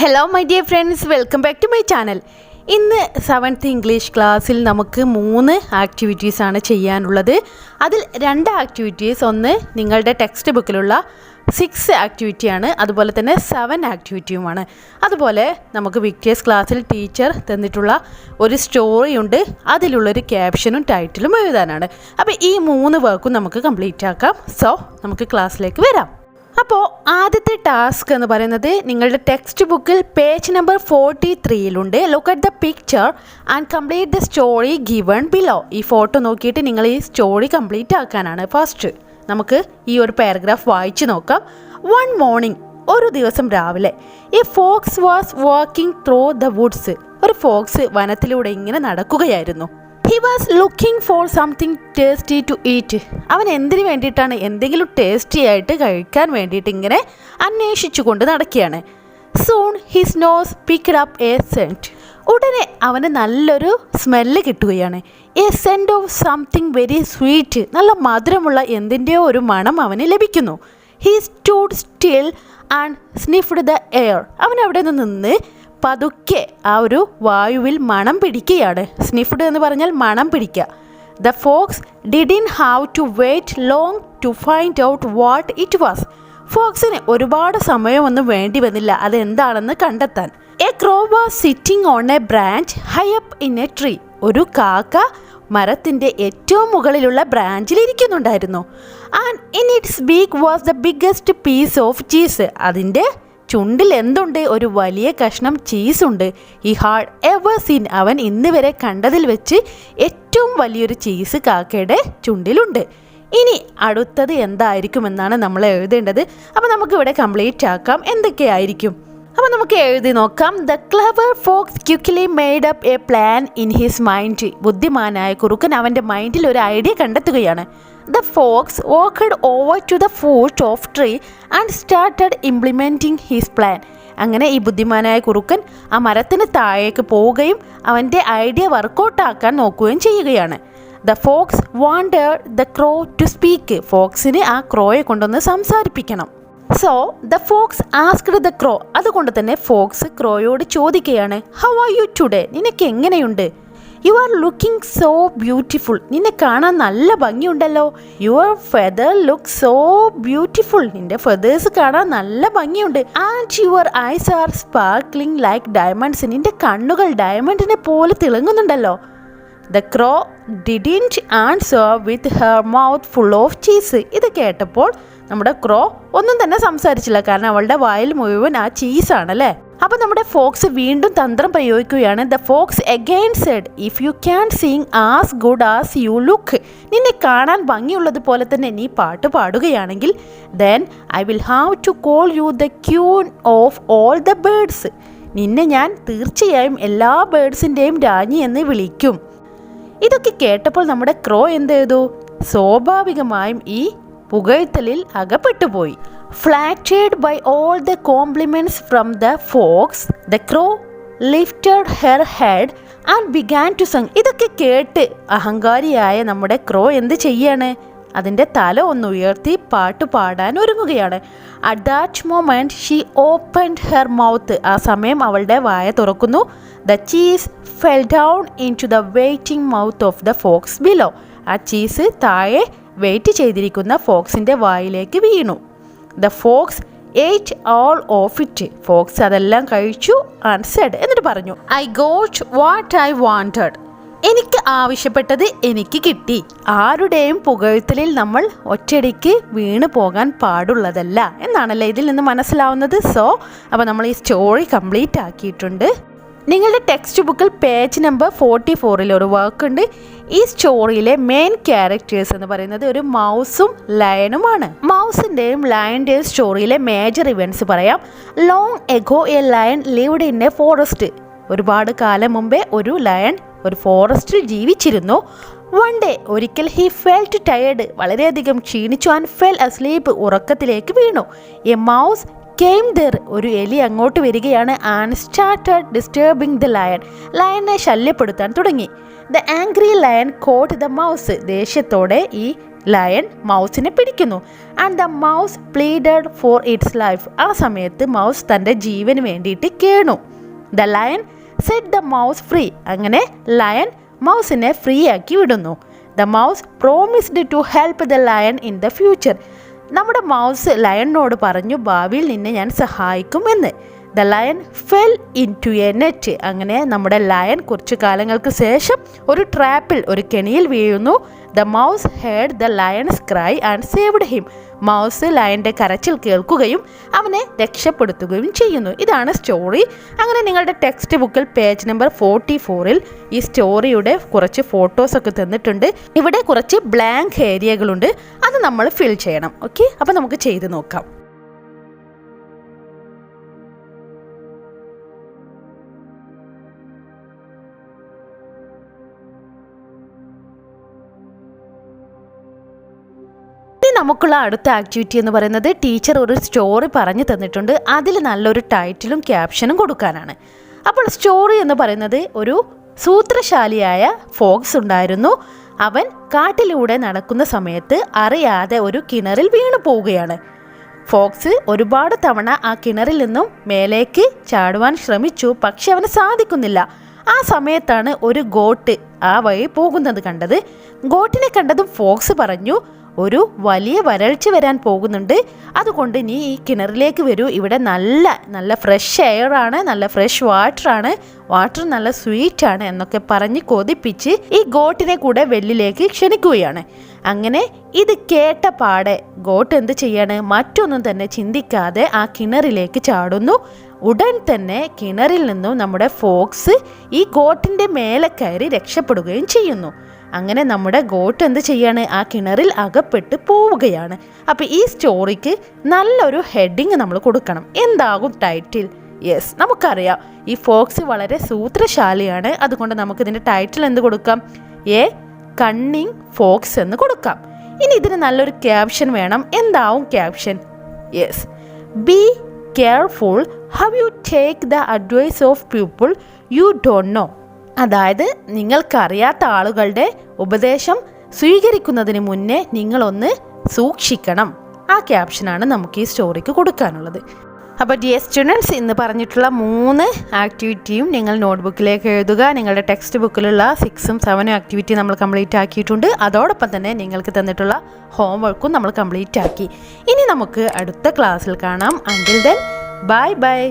Hello my dear friends, welcome back to my channel. ഇന്ന് 7th English ക്ലാസ്സിൽ നമുക്ക് 3 ആക്ടിവിറ്റീസാണ് ചെയ്യാനുള്ളത്. അതിൽ 2 ആക്ടിവിറ്റീസ്, ഒന്ന് നിങ്ങളുടെ ടെക്സ്റ്റ് ബുക്കിലുള്ള 6 ആക്ടിവിറ്റിയാണ്, അതുപോലെ തന്നെ 7 ആക്ടിവിറ്റിയുമാണ്. അതുപോലെ നമുക്ക് വിക്ടേഴ്സ് ക്ലാസ്സിൽ ടീച്ചർ തന്നിട്ടുള്ള ഒരു സ്റ്റോറിയുണ്ട്, അതിലുള്ളൊരു ക്യാപ്ഷനും ടൈറ്റിലും എഴുതാനാണ്. അപ്പോൾ ഈ 3 വർക്കും നമുക്ക് കംപ്ലീറ്റ് ആക്കാം. സോ നമുക്ക് ക്ലാസ്സിലേക്ക് വരാം. അപ്പോൾ ആദ്യത്തെ ടാസ്ക് എന്ന് പറയുന്നത് നിങ്ങളുടെ ടെക്സ്റ്റ് ബുക്കിൽ പേജ് നമ്പർ 43-ലുണ്ട്. Look at the picture and complete the story given below. ഈ ഫോട്ടോ നോക്കിയിട്ട് നിങ്ങൾ ഈ സ്റ്റോറി കംപ്ലീറ്റ് ആക്കാനാണ്. ഫസ്റ്റ് നമുക്ക് ഈ ഒരു പാരഗ്രാഫ് വായിച്ച് നോക്കാം. വൺ മോർണിംഗ്, ഒരു ദിവസം രാവിലെ, a fox was walking through the woods. ഒരു ഫോക്സ് വനത്തിലൂടെ ഇങ്ങനെ നടക്കുകയായിരുന്നു. He was looking for something tasty to eat. അവൻ എന്തിനു വേണ്ടിയിട്ടാണ്? എന്തെങ്കിലും ടേസ്റ്റി ആയിട്ട് കഴിക്കാൻ വേണ്ടിയിട്ട് ഇങ്ങനെ അന്വേഷിച്ചു കൊണ്ട് നടക്കുകയാണ്. Soon his nose picked up a scent. ഉടനെ അവന് നല്ലൊരു സ്മെല്ല് കിട്ടുകയാണ്. A scent of something very sweet. നല്ല മധുരമുള്ള എന്തിൻ്റെയോ ഒരു മണം അവന് ലഭിക്കുന്നു. He stood still and sniffed the air. അവൻ അവിടെ നിന്ന് പതുക്കെ ആ ഒരു വായുവിൽ മണം പിടിക്കുകയാണ്. സ്നിഫ്ഡ് എന്ന് പറഞ്ഞാൽ മണം പിടിക്കുക. The fox didn't have to wait long to find out what it was. ഫോക്സിന് ഒരുപാട് സമയമൊന്നും വേണ്ടി വന്നില്ല അതെന്താണെന്ന് കണ്ടെത്താൻ. A crow was sitting on a branch high up in a tree. ഒരു കാക്ക മരത്തിൻ്റെ ഏറ്റവും മുകളിലുള്ള ബ്രാഞ്ചിൽ ഇരിക്കുന്നുണ്ടായിരുന്നു. And in its beak was the biggest piece of cheese. അതിൻ്റെ ചുണ്ടിൽ എന്തുണ്ട്? ഒരു വലിയ കഷ്ണം ചീസുണ്ട്. ഈ ഹാഡ് എവർ സീൻ. അവൻ ഇന്ന് വരെ കണ്ടതിൽ വെച്ച് ഏറ്റവും വലിയൊരു ചീസ് കാക്കയുടെ ചുണ്ടിലുണ്ട്. ഇനി അടുത്തത് എന്തായിരിക്കുമെന്നാണ് നമ്മൾ എഴുതേണ്ടത്. അപ്പോൾ നമുക്കിവിടെ കംപ്ലീറ്റ് ആക്കാം. എന്തൊക്കെയായിരിക്കും? അപ്പോൾ നമുക്ക് എഴുതി നോക്കാം. The clever fox quickly made up a plan in his mind. ബുദ്ധിമാനായ കുറുക്കൻ അവൻ്റെ മൈൻഡിൽ ഒരു ഐഡിയ കണ്ടെത്തുകയാണ്. The fox walked over to the foot of tree and started implementing his plan. അങ്ങനെ ഈ ബുദ്ധിമാനായ കുറുക്കൻ ആ മരത്തിന് താഴേക്ക് പോവുകയും അവൻ്റെ ഐഡിയ വർക്കൗട്ടാക്കാൻ നോക്കുകയും ചെയ്യുകയാണ്. The fox wanted the crow to speak. ഫോക്സിന് ആ ക്രോയെ കൊണ്ടൊന്ന് സംസാരിപ്പിക്കണം. So the fox asked the crow. അതുകൊണ്ട് തന്നെ ഫോക്സ് ക്രോയോട് ചോദിക്കുകയാണ്, ഹൗ ആർ യു ടുഡേ? നിനക്ക് എങ്ങനെയുണ്ട്? You are looking so beautiful. നിന്നെ കാണാൻ നല്ല ഭംഗിയുണ്ടല്ലോ. Your feather look so beautiful. നിന്റെ ഫെദേഴ്സ് കാണാൻ നല്ല ഭംഗിയുണ്ട്. And your eyes are sparkling like diamonds. നിന്റെ കണ്ണുകൾ ഡയമണ്ടിനെ പോലെ തിളങ്ങുന്നുണ്ടല്ലോ. The crow didn't answer with her mouth full of cheese. ഇത് കേട്ടപ്പോൾ നമ്മുടെ ക്രോ ഒന്നും തന്നെ സംസാരിച്ചില്ല, കാരണം അവളുടെ വായിൽ മുഴുവൻ ആ ചീസാണല്ലേ. അപ്പോൾ നമ്മുടെ ഫോക്സ് വീണ്ടും തന്ത്രം പ്രയോഗിക്കുകയാണ്. The fox again said, if you can sing as good as you look. നിന്നെ കാണാൻ ഭംഗിയുള്ളതുപോലെ തന്നെ നീ പാട്ട് പാടുകയാണെങ്കിൽ, then I will have to call you the queen of all the birds. നിന്നെ ഞാൻ തീർച്ചയായും എല്ലാ ബേർഡ്സിൻ്റെയും രാജ്ഞി എന്ന് വിളിക്കും. ഇതൊക്കെ കേട്ടപ്പോൾ നമ്മുടെ ക്രോ എന്ത് ചെയ്തു? സ്വാഭാവികമായും ഈ പുകഴ്ത്തലിൽ അകപ്പെട്ടുപോയി. Flattered by all the compliments from the fox, the crow lifted her head and began to sing. ഇതൊക്കെ കേട്ട് അഹങ്കാരിയായ നമ്മുടെ ക്രോ എന്ത് ചെയ്യാണ്? അതിൻ്റെ തല ഒന്ന് ഉയർത്തി പാട്ട് പാടാൻ ഒരുങ്ങുകയാണ്. At that moment she opened her mouth. ആ സമയം അവളുടെ വായ തുറക്കുന്നു. The cheese fell down into the waiting mouth of the fox below. ആ ചീസ് താഴെ വെയിറ്റ് ചെയ്തിരിക്കുന്ന ഫോക്സിൻ്റെ വായിലേക്ക് വീണു. The fox ate all of it. Fox അതെല്ലാം കഴിച്ചു. ആൻഡ് സെഡ്, എന്നിട്ട് പറഞ്ഞു, I got what I wanted. എനിക്ക് ആവശ്യപ്പെട്ടത് എനിക്ക് കിട്ടി. ആരുടെയും പുകഴ്ത്തലിൽ നമ്മൾ ഒറ്റയടിക്ക് വീണ് പോകാൻ പാടുള്ളതല്ല എന്നാണല്ലേ ഇതിൽ നിന്ന് മനസ്സിലാവുന്നത്. സോ അപ്പോൾ നമ്മൾ ഈ സ്റ്റോറി കംപ്ലീറ്റ് ആക്കിയിട്ടുണ്ട്. നിങ്ങളുടെ ടെക്സ്റ്റ് ബുക്കിൽ പേജ് നമ്പർ 44-ൽ ഒരു വർക്ക് ഉണ്ട്. ഈ സ്റ്റോറിയിലെ മെയിൻ ക്യാരക്ടേഴ്സ് എന്ന് പറയുന്നത് ഒരു മൗസും ലയനുമാണ്. മൗസിൻ്റെയും ലയൻ്റെയും സ്റ്റോറിയിലെ മേജർ ഇവൻറ്റ്സ് പറയാം. Long ago a lion lived in a forest. ഒരുപാട് കാലം മുമ്പേ ഒരു ലയൺ ഒരു ഫോറസ്റ്റിൽ ജീവിച്ചിരുന്നു. വൺ ഡേ, ഒരിക്കൽ ഹി ഫെൽറ്റ് ടയേർഡ്. വളരെയധികം ക്ഷീണിച്ചു. And fell asleep. ഉറക്കത്തിലേക്ക് വീണു. A mouse came there. ഒരു എലി അങ്ങോട്ട് വരികയാണ്. And started disturbing the lion. ലയനെ ശല്യപ്പെടുത്താൻ തുടങ്ങി. The angry lion caught the mouse. ദേഷ്യത്തോടെ ഈ ലയൺ മൗസിനെ പിടിക്കുന്നു. And the mouse pleaded for its life. ആ സമയത്ത് മൗസ് തൻ്റെ ജീവന് വേണ്ടിയിട്ട് കേണു. The lion set the mouse free. അങ്ങനെ ലയൺ മൗസിനെ ഫ്രീ ആക്കി വിടുന്നു. The mouse promised to help the lion in the future. നമ്മുടെ മൗസ് ലയണിനോട് പറഞ്ഞു ഭാവിയിൽ നിന്നെ ഞാൻ സഹായിക്കും എന്ന്. The lion fell into a net. അങ്ങനെ നമ്മുടെ ലയൺ കുറച്ചു കാലങ്ങൾക്ക് ശേഷം ഒരു ട്രാപ്പിൽ, ഒരു കെണിയിൽ വീഴുന്നു. The mouse heard the lion's cry and saved him. Mouse ലയൻ്റെ കരച്ചിൽ കേൾക്കുകയും അവനെ രക്ഷപ്പെടുത്തുകയും ചെയ്യുന്നു. ഇതാണ് സ്റ്റോറി. അങ്ങനെ നിങ്ങളുടെ ടെക്സ്റ്റ് ബുക്കിൽ പേജ് നമ്പർ 44-ൽ ഈ സ്റ്റോറിയുടെ കുറച്ച് ഫോട്ടോസൊക്കെ തന്നിട്ടുണ്ട്. ഇവിടെ കുറച്ച് ബ്ലാങ്ക് ഏരിയകളുണ്ട്, അത് നമ്മൾ ഫിൽ ചെയ്യണം. ഓക്കെ, അപ്പോൾ നമുക്ക് ചെയ്ത് നോക്കാം. നമുക്കുള്ള അടുത്ത ആക്ടിവിറ്റി എന്ന് പറയുന്നത് ടീച്ചർ ഒരു സ്റ്റോറി പറഞ്ഞു തന്നിട്ടുണ്ട്. അതിൽ നല്ലൊരു ടൈറ്റിലും ക്യാപ്ഷനും കൊടുക്കാനാണ്. അപ്പോൾ സ്റ്റോറി എന്ന് പറയുന്നത് ഒരു സൂത്രശാലിയായ ഫോക്സ് ഉണ്ടായിരുന്നു. അവൻ കാട്ടിലൂടെ നടക്കുന്ന സമയത്ത് അറിയാതെ ഒരു കിണറിൽ വീണു പോവുകയാണ്. ഫോക്സ് ഒരുപാട് തവണ ആ കിണറിൽ നിന്നും മേലേക്ക് ചാടുവാൻ ശ്രമിച്ചു, പക്ഷെ അവന് സാധിക്കുന്നില്ല. ആ സമയത്താണ് ഒരു ഗോട്ട് ആ വഴി പോകുന്നത് കണ്ടത്. ഗോട്ടിനെ കണ്ടതും ഫോക്സ് പറഞ്ഞു, ഒരു വലിയ വരൾച്ച വരാൻ പോകുന്നുണ്ട്, അതുകൊണ്ട് നീ ഈ കിണറിലേക്ക് വരൂ. ഇവിടെ നല്ല ഫ്രഷ് എയർ ആണ്, നല്ല ഫ്രഷ് വാട്ടർ നല്ല സ്വീറ്റ് ആണ് എന്നൊക്കെ പറഞ്ഞ് കൊതിപ്പിച്ച് ഈ ഗോട്ടിനെ കൂടെ വെള്ളിലേക്ക് ക്ഷണിക്കുകയാണ്. അങ്ങനെ ഇത് കേട്ട പാടെ ഗോട്ട് എന്ത് ചെയ്യാണ്, മറ്റൊന്നും തന്നെ ചിന്തിക്കാതെ ആ കിണറിലേക്ക് ചാടുന്നു. ഉടൻ തന്നെ കിണറിൽ നിന്നും നമ്മുടെ ഫോക്സ് ഈ ഗോട്ടിൻ്റെ മേലെ കയറി രക്ഷപ്പെടുകയും ചെയ്യുന്നു. അങ്ങനെ നമ്മുടെ ഗോട്ട് എന്ത് ചെയ്യാണ്, ആ കിണറിൽ അകപ്പെട്ട് പോവുകയാണ്. അപ്പോൾ ഈ സ്റ്റോറിക്ക് നല്ലൊരു ഹെഡിങ് നമ്മൾ കൊടുക്കണം. എന്താകും ടൈറ്റിൽ? യെസ്, നമുക്കറിയാം ഈ ഫോക്സ് വളരെ സൂത്രശാലിയാണ്. അതുകൊണ്ട് നമുക്കിതിൻ്റെ ടൈറ്റിൽ എന്ത് കൊടുക്കാം? എ കണ്ണിങ് ഫോക്സ് എന്ന് കൊടുക്കാം. ഇനി ഇതിന് നല്ലൊരു ക്യാപ്ഷൻ വേണം. എന്താവും caption? Yes, be careful how you take the advice of people you don't know. അതായത് നിങ്ങൾക്കറിയാത്ത ആളുകളുടെ ഉപദേശം സ്വീകരിക്കുന്നതിന് മുന്നേ നിങ്ങളൊന്ന് സൂക്ഷിക്കണം. ആ ക്യാപ്ഷനാണ് നമുക്ക് ഈ സ്റ്റോറിക്ക് കൊടുക്കാനുള്ളത്. അപ്പോൾ ഡിയർ സ്റ്റുഡൻസ്, ഇന്ന് പറഞ്ഞിട്ടുള്ള 3 ആക്ടിവിറ്റിയും നിങ്ങൾ നോട്ട്ബുക്കിലേക്ക് എഴുതുക. നിങ്ങളുടെ ടെക്സ്റ്റ് ബുക്കിലുള്ള 6ഉം 7ഉം ആക്ടിവിറ്റി നമ്മൾ കംപ്ലീറ്റ് ആക്കിയിട്ടുണ്ട്. അതോടൊപ്പം തന്നെ നിങ്ങൾക്ക് തന്നിട്ടുള്ള ഹോംവർക്കും നമ്മൾ കംപ്ലീറ്റ് ആക്കി. ഇനി നമുക്ക് അടുത്ത ക്ലാസ്സിൽ കാണാം. Until then bye bye.